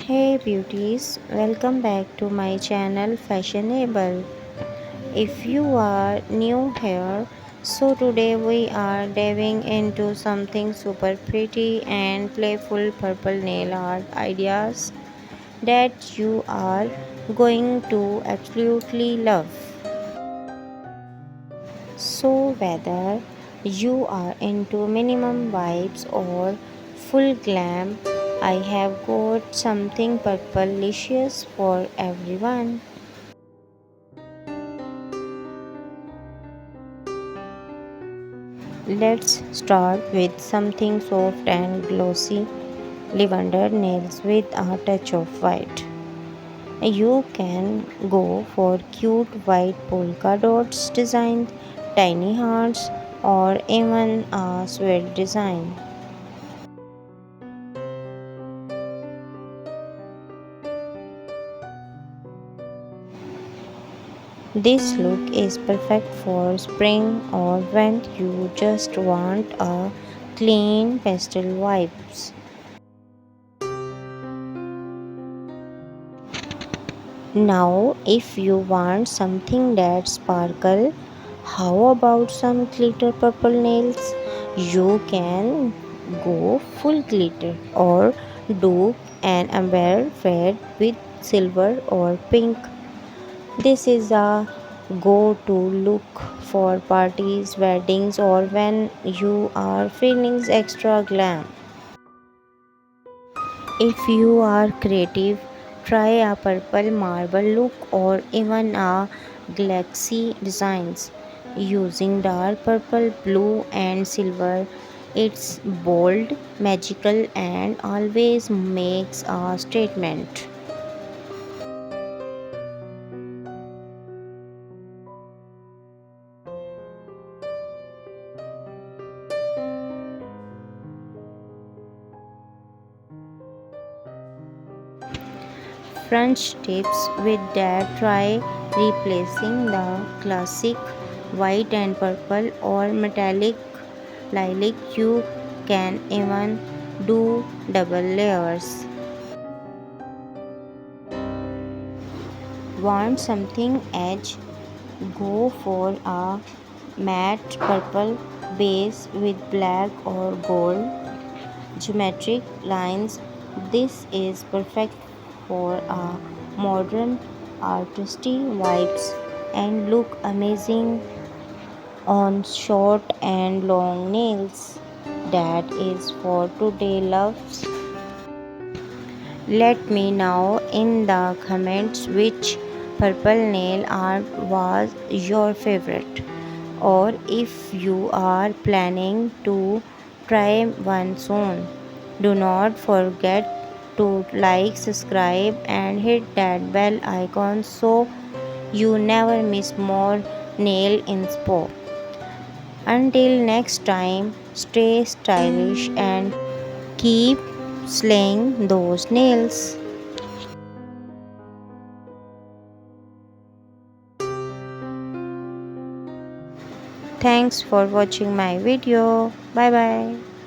Hey beauties, welcome back to my channel Fashionable. If you are new here, so today we are diving into something super pretty and playful purple nail art ideas that you are going to absolutely love. So whether you are into minimum vibes or full glam, I have got something purplicious for everyone. Let's start with something soft and glossy, lavender nails with a touch of white. You can go for cute white polka dots design, tiny hearts, or even a swirl design. This look is perfect for spring or when you just want a clean pastel vibes. Now, if you want something that sparkle, how about some glitter purple nails? You can go full glitter or do an amber red with silver or pink. This is a go-to look for parties, weddings, or when you are feeling extra glam. If you are creative, try a purple marble look or even a galaxy designs using dark purple, blue, and silver. It's bold, magical, and always makes a statement. French tips with that, try replacing the classic white and purple or metallic lilac. You can even do double layers. Want something edge? Go for a matte purple base with black or gold geometric lines. This is perfect for a modern artisty vibes and look amazing on short and long nails. That is for today loves. Let me know in the comments which purple nail art was your favorite, or if you are planning to try one soon. Do not forget to like, subscribe, and hit that bell icon so you never miss more nail inspo. Until next time, stay stylish and keep slaying those nails. Thanks for watching my video. Bye bye.